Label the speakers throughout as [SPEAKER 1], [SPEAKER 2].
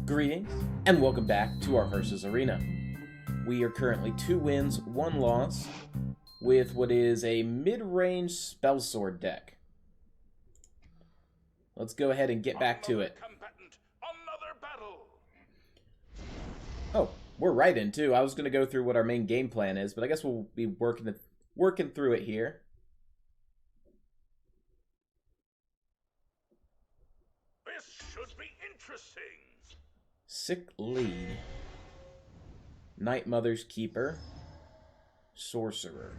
[SPEAKER 1] Greetings, and welcome back to our Versus Arena. We are currently 2 wins, 1 loss, with what is a mid-range spell sword deck. Let's go ahead and get back to it. Oh, we're right in too. I was going to go through what our main game plan is, but I guess we'll be working through it here.
[SPEAKER 2] This should be interesting.
[SPEAKER 1] Sick lead. Night Mother's Keeper. Sorcerer.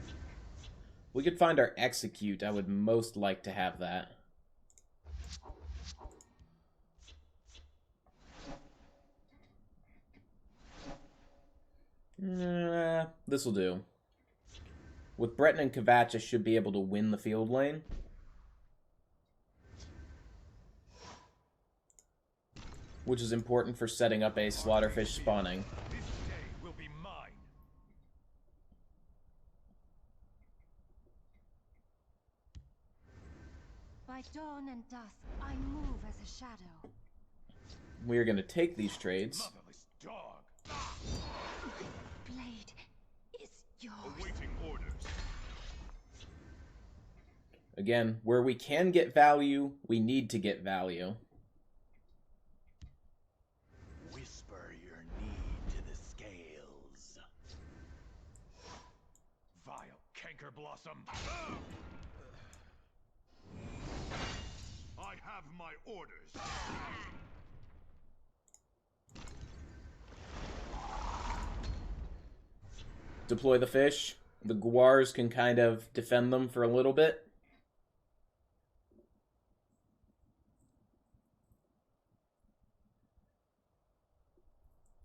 [SPEAKER 1] We could find our Execute. I would most like to have that. This'll do. With Breton and Kvatch, I should be able to win the field lane. Which is important for setting up a Slaughterfish spawning.
[SPEAKER 2] This day will be mine.
[SPEAKER 3] By dawn and dusk, I move as a shadow.
[SPEAKER 1] We are going to take these trades.
[SPEAKER 2] Motherless dog.
[SPEAKER 3] My blade is yours.
[SPEAKER 2] Awaiting orders.
[SPEAKER 1] Again, where we can get value, we need to get value.
[SPEAKER 2] Whisper your need to the scales. Vile canker blossom. I have my orders.
[SPEAKER 1] Deploy the fish. The Guars can kind of defend them for a little bit.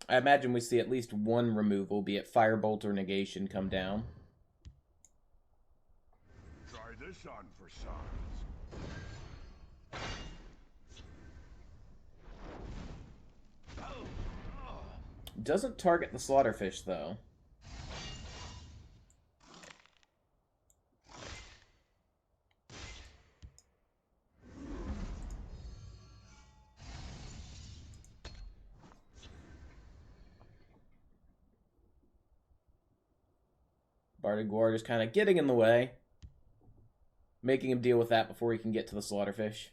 [SPEAKER 1] I imagine we see at least one removal, be it Firebolt or Negation, come down.
[SPEAKER 2] Try this on for size.
[SPEAKER 1] Doesn't target the Slaughterfish, though. Bardaguar just kind of getting in the way. Making him deal with that before he can get to the Slaughterfish.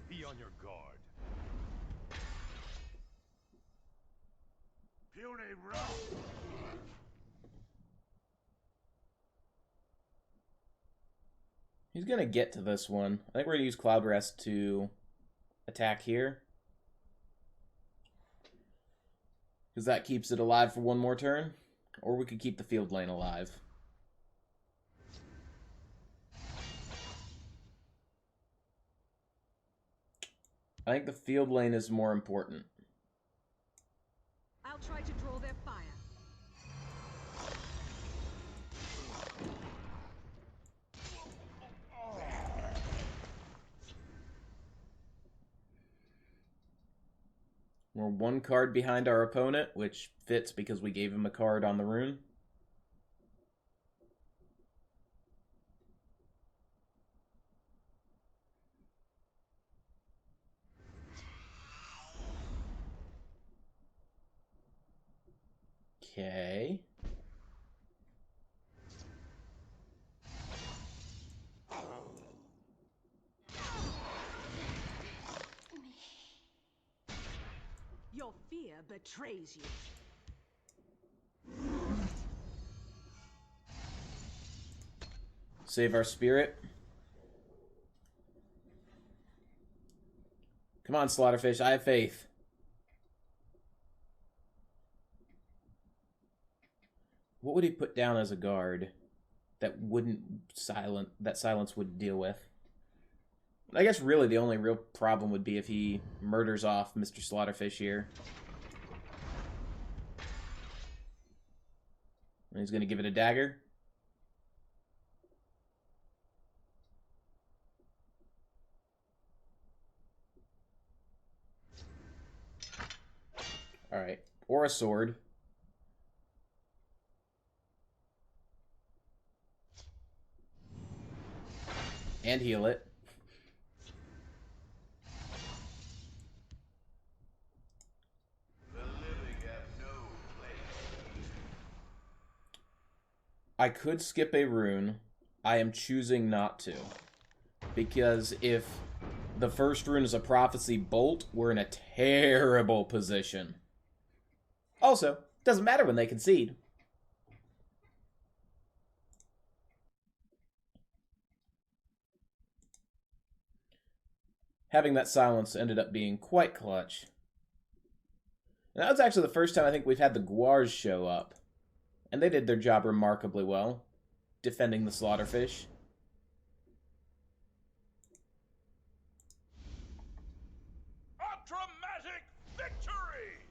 [SPEAKER 2] Be on your guard. Puny rock.
[SPEAKER 1] He's going to get to this one. I think we're going to use Cloud Rest to attack here. Because that keeps it alive for one more turn. Or we could keep the field lane alive. I think the field lane is more important.
[SPEAKER 4] I'll try to draw their fire.
[SPEAKER 1] We're 1 card behind our opponent, which fits because we gave him a card on the rune. Okay.
[SPEAKER 4] Your fear betrays you.
[SPEAKER 1] Save our spirit. Come on, Slaughterfish, I have faith. What would he put down as a guard that wouldn't silence would deal with? I guess really the only real problem would be if he murders off Mr. Slaughterfish here. And he's going to give it a dagger. Alright. Or a sword. And heal it. I could skip a rune. I am choosing not to. Because if the first rune is a Prophecy Bolt, we're in a terrible position. Also, doesn't matter when they concede. Having that silence ended up being quite clutch. And that was actually the first time I think we've had the Guars show up. And they did their job remarkably well, defending the Slaughterfish.
[SPEAKER 2] A dramatic victory!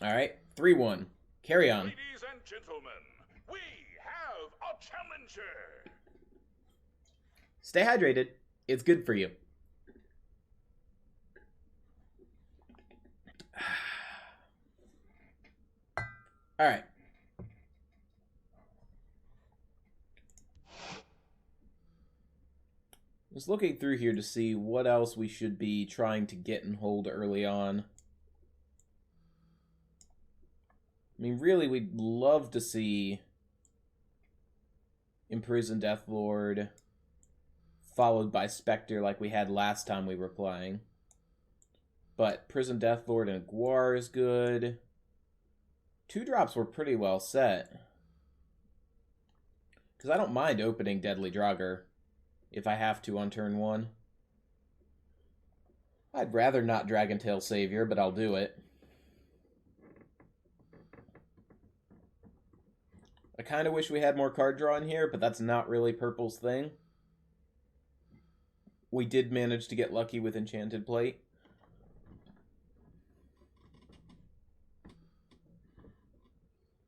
[SPEAKER 1] Alright, 3-1. Carry on.
[SPEAKER 2] Ladies and gentlemen, we have a challenger!
[SPEAKER 1] Stay hydrated. It's good for you. Alright. Just looking through here to see what else we should be trying to get and hold early on. I mean, really, we'd love to see Imprisoned Deathlord followed by Spectre like we had last time we were playing. But Prison Deathlord and Guar is good. 2-drops were pretty well set. Because I don't mind opening Deadly Draugr if I have to on turn 1. I'd rather not Dragontail Savior, but I'll do it. I kind of wish we had more card draw in here, but that's not really Purple's thing. We did manage to get lucky with Enchanted Plate.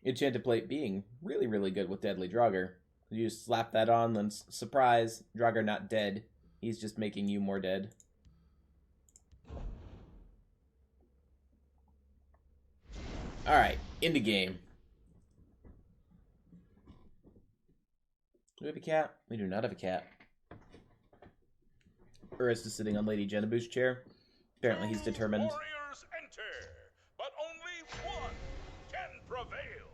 [SPEAKER 1] Enchanted Plate being really, really good with Deadly Draugr. You just slap that on, then surprise, Draugr not dead. He's just making you more dead. Alright, into game. Do we have a cat? We do not have a cat. Urus is sitting on Lady Genebu's chair. Apparently he's determined.
[SPEAKER 2] Warriors enter, but only one can prevail.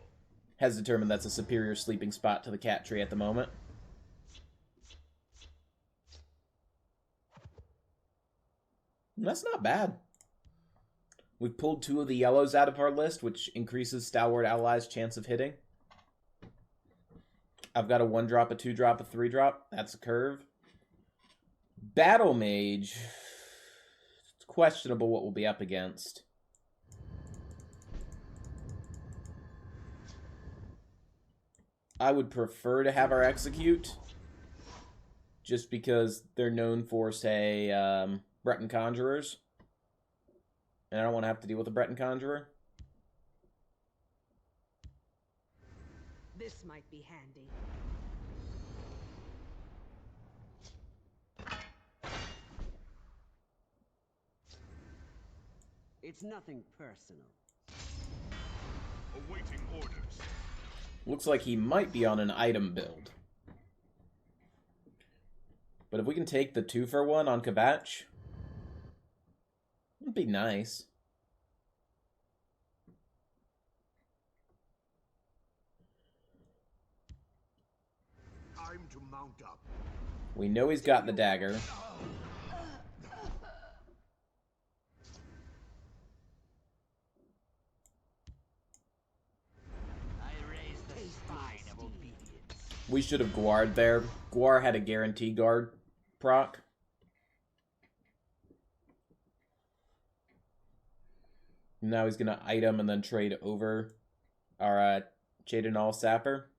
[SPEAKER 1] Has determined that's a superior sleeping spot to the cat tree at the moment. And that's not bad. We've pulled 2 of the yellows out of our list, which increases Stalwart Allies' chance of hitting. I've got a 1-drop, a 2-drop, a 3-drop. That's a curve. Battle Mage. It's questionable what we'll be up against. I would prefer to have our Execute. Just because they're known for, say, Breton Conjurers. And I don't want to have to deal with a Breton Conjurer.
[SPEAKER 4] This might be handy.
[SPEAKER 5] It's nothing personal.
[SPEAKER 2] Awaiting orders.
[SPEAKER 1] Looks like he might be on an item build. But if we can take the 2-for-1 on Kvatch, it'd be nice.
[SPEAKER 2] Time to mount up.
[SPEAKER 1] We know he's got the dagger.
[SPEAKER 5] I raise the spine of obedience.
[SPEAKER 1] We should have Guard there. Guar had a guarantee guard proc. Now he's going to item and then trade over our Cheydinal Sapper.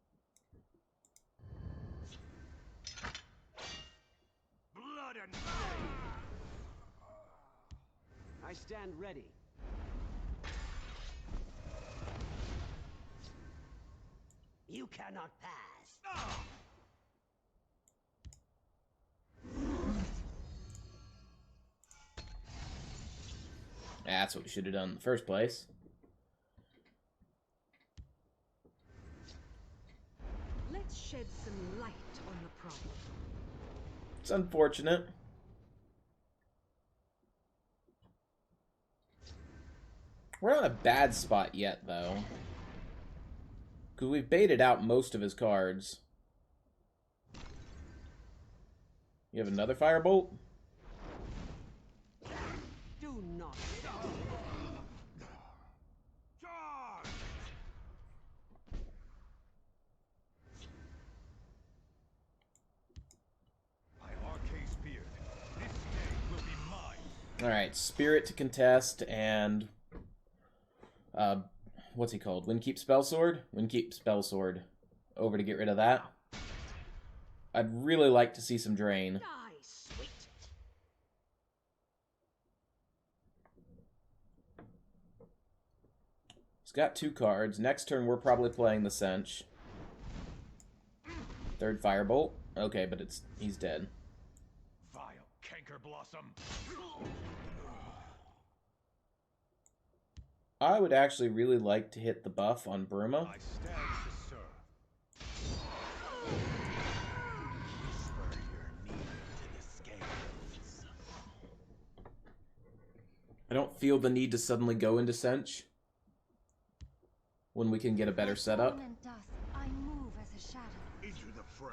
[SPEAKER 2] Blood and
[SPEAKER 5] I stand ready. You cannot pass.
[SPEAKER 1] That's what we should have done in the first place.
[SPEAKER 4] Let's shed some light on the problem.
[SPEAKER 1] It's unfortunate. We're not in a bad spot yet, though. Because we've baited out most of his cards. You have another firebolt?
[SPEAKER 5] Do not stop.
[SPEAKER 2] Charge!
[SPEAKER 6] By Arcay's beard, this day will be mine.
[SPEAKER 1] Alright, Spirit to contest, and... what's he called? Windkeep Spellsword? Windkeep Spellsword. Over to get rid of that. I'd really like to see some Drain.
[SPEAKER 4] Die, sweet.
[SPEAKER 1] He's got 2 cards. Next turn, we're probably playing the Cinch. Third Firebolt. Okay, but he's dead.
[SPEAKER 6] Vile canker blossom.
[SPEAKER 1] I would actually really like to hit the buff on Bruma.
[SPEAKER 6] I stand to serve. Whisper your need to the scales.
[SPEAKER 1] I don't feel the need to suddenly go into Cinch when we can get a better
[SPEAKER 3] At
[SPEAKER 1] setup.
[SPEAKER 3] dawn and dusk, I move as a shadow.
[SPEAKER 2] Into the fray.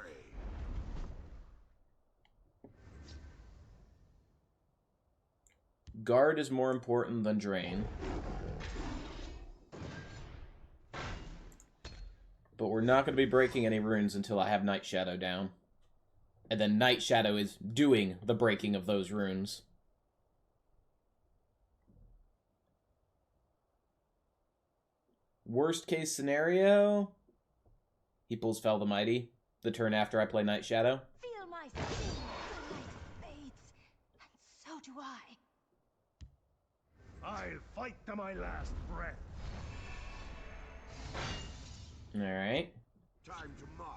[SPEAKER 1] Guard is more important than Drain. But we're not going to be breaking any runes until I have Night Shadow down. And then Night Shadow is doing the breaking of those runes. Worst case scenario, he pulls Fell the Mighty the turn after I play Night Shadow.
[SPEAKER 3] Feel my sting, the light fades, and so do I.
[SPEAKER 2] I'll fight to my last breath.
[SPEAKER 1] Alright.
[SPEAKER 2] Time to march.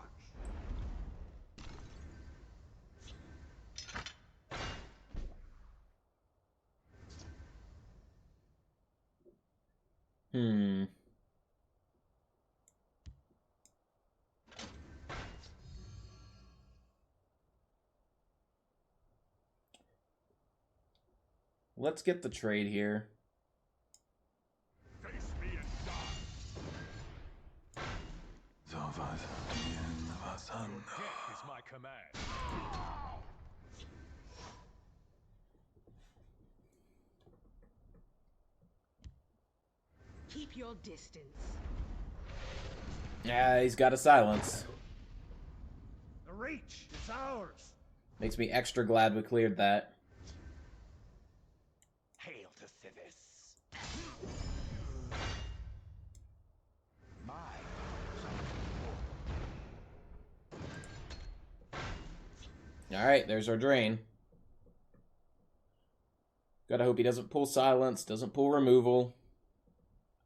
[SPEAKER 1] Let's get the trade here.
[SPEAKER 2] Face me and die.
[SPEAKER 6] Death is my command.
[SPEAKER 4] Keep your distance.
[SPEAKER 1] Yeah, he's got a silence.
[SPEAKER 2] The reach is ours.
[SPEAKER 1] Makes me extra glad we cleared that.
[SPEAKER 6] Hail to Sithis. My
[SPEAKER 1] Alright, there's our Drain. Gotta hope he doesn't pull Silence, doesn't pull Removal.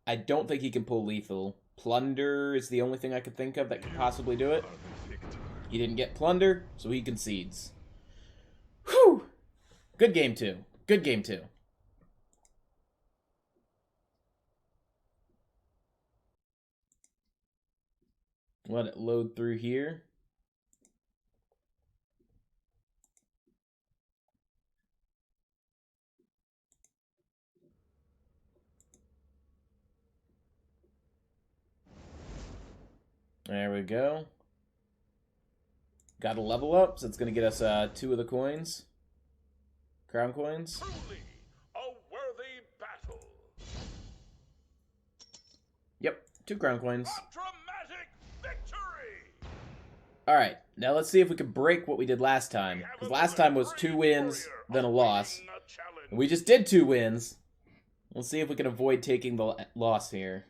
[SPEAKER 1] I don't think he can pull Lethal. Plunder is the only thing I could think of that could possibly do it. He didn't get Plunder, so he concedes. Whew! Good game 2. Good game 2. Let it load through here. There we go. Got a level up, so it's going to get us 2 of the coins. Crown coins.
[SPEAKER 2] Truly a worthy battle.
[SPEAKER 1] Yep, 2 crown coins.
[SPEAKER 2] A dramatic victory.
[SPEAKER 1] Alright, now let's see if we can break what we did last time. Because last time was 2 wins, then a loss. And we just did 2 wins. We'll see if we can avoid taking the loss here.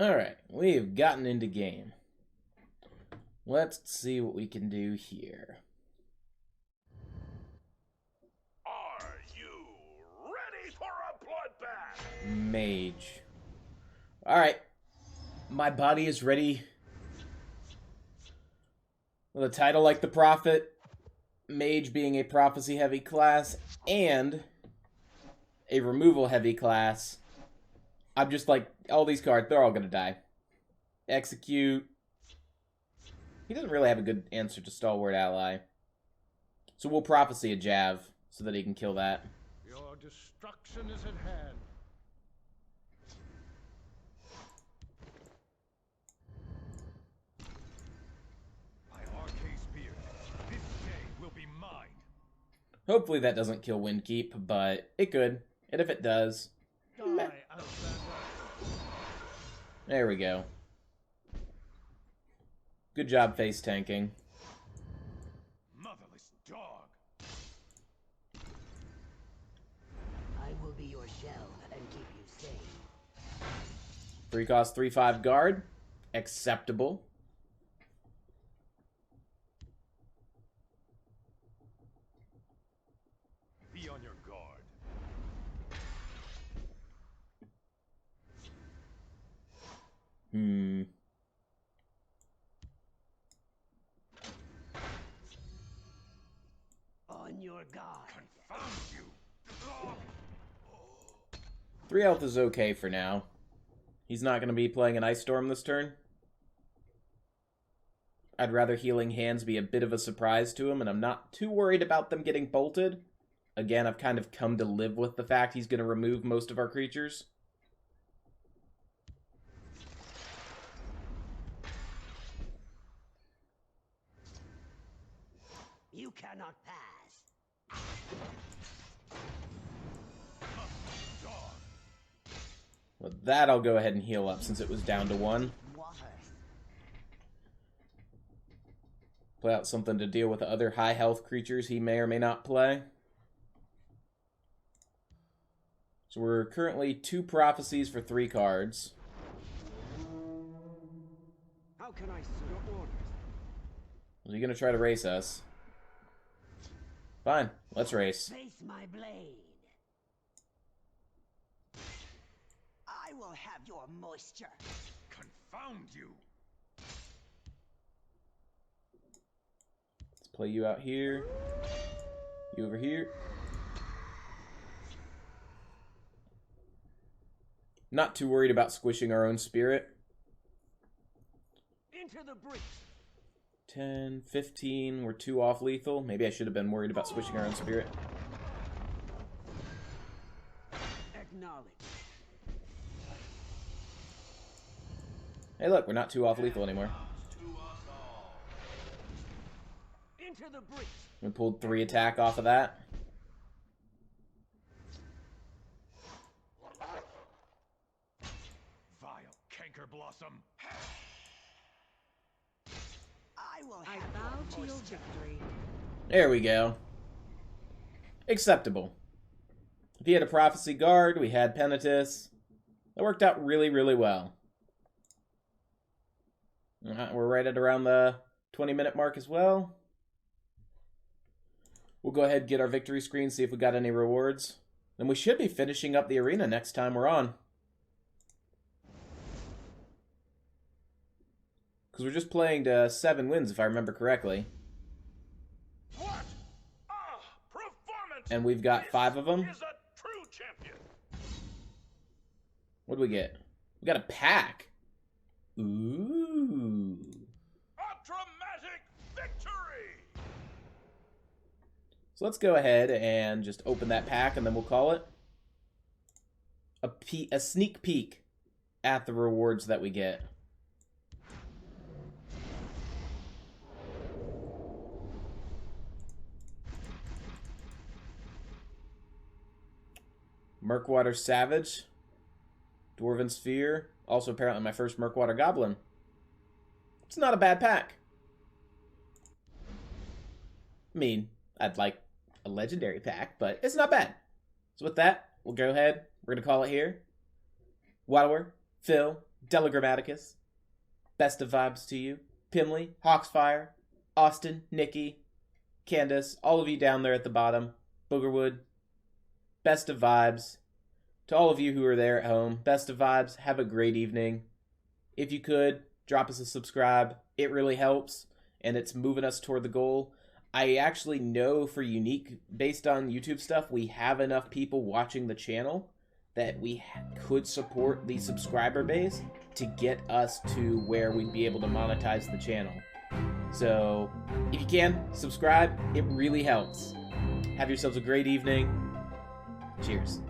[SPEAKER 1] Alright, we've gotten into game. Let's see what we can do here.
[SPEAKER 2] Are you ready for a bloodbath?
[SPEAKER 1] Mage. Alright. My body is ready. With a title like the Prophet, Mage being a prophecy-heavy class, and a removal-heavy class, I'm just like, all these cards, they're all gonna die. Execute. He doesn't really have a good answer to Stalwart Ally. So we'll Prophecy a Jav, so that he can kill that.
[SPEAKER 6] Your destruction is at hand. By Arcay's beard, this day will be mine.
[SPEAKER 1] Hopefully that doesn't kill Windkeep, but it could. And if it does,
[SPEAKER 6] Die, Outlander.
[SPEAKER 1] there we go. Good job face tanking.
[SPEAKER 6] Motherless dog.
[SPEAKER 5] I will be your shell and keep you safe.
[SPEAKER 1] 3 cost 3/5 guard. Acceptable.
[SPEAKER 6] Be on your guard.
[SPEAKER 5] On your guard.
[SPEAKER 6] Confound you.
[SPEAKER 1] 3 health is okay for now. He's not going to be playing an Ice Storm this turn. I'd rather Healing Hands be a bit of a surprise to him, and I'm not too worried about them getting bolted. Again, I've kind of come to live with the fact he's going to remove most of our creatures.
[SPEAKER 5] You cannot pass.
[SPEAKER 1] With that, I'll go ahead and heal up since it was down to 1.
[SPEAKER 5] Water.
[SPEAKER 1] Play out something to deal with the other high health creatures he may or may not play. So we're currently 2 prophecies for 3 cards.
[SPEAKER 5] How can I serve your orders?
[SPEAKER 1] Is he going to try to race us? Fine, let's race.
[SPEAKER 5] Face my blade. I will have your moisture.
[SPEAKER 6] Confound you.
[SPEAKER 1] Let's play you out here. You over here. Not too worried about squishing our own spirit.
[SPEAKER 5] Into the breach.
[SPEAKER 1] 10, 15, we're 2 off lethal. Maybe I should have been worried about squishing our own spirit.
[SPEAKER 5] Acknowledge.
[SPEAKER 1] Hey look, we're not 2 off lethal anymore.
[SPEAKER 5] Into the breach.
[SPEAKER 1] We pulled 3 attack off of that.
[SPEAKER 6] Vile canker blossom.
[SPEAKER 5] I will
[SPEAKER 4] I
[SPEAKER 5] have
[SPEAKER 4] bow to
[SPEAKER 5] your
[SPEAKER 4] your
[SPEAKER 5] moisture.
[SPEAKER 4] victory.
[SPEAKER 1] There we go. Acceptable. If he had a Prophecy Guard, we had Penitus. That worked out really, really well. We're right at around the 20-minute mark as well. We'll go ahead and get our victory screen, see if we got any rewards. Then we should be finishing up the arena next time we're on. Because we're just playing to 7 wins, if I remember correctly.
[SPEAKER 2] What a performance!
[SPEAKER 1] And we've got 5 of them.
[SPEAKER 2] Is a true champion.
[SPEAKER 1] What do we get? We got a pack. Ooh.
[SPEAKER 2] A dramatic victory!
[SPEAKER 1] So let's go ahead and just open that pack, and then we'll call it a sneak peek at the rewards that we get. Murkwater Savage, Dwarven Sphere, also apparently my first Murkwater Goblin. It's not a bad pack. I mean, I'd like a legendary pack, but it's not bad. So with that, we'll go ahead. We're going to call it here. Waddler, Phil, Telegrammaticus, best of vibes to you. Pimley, Hawksfire, Austin, Nikki, Candace, all of you down there at the bottom. Boogerwood, best of vibes. To all of you who are there at home, best of vibes. Have a great evening. If you could, drop us a subscribe. It really helps, and it's moving us toward the goal. I actually know for Unique, based on YouTube stuff, we have enough people watching the channel that we could support the subscriber base to get us to where we'd be able to monetize the channel. So, if you can, subscribe. It really helps. Have yourselves a great evening. Cheers.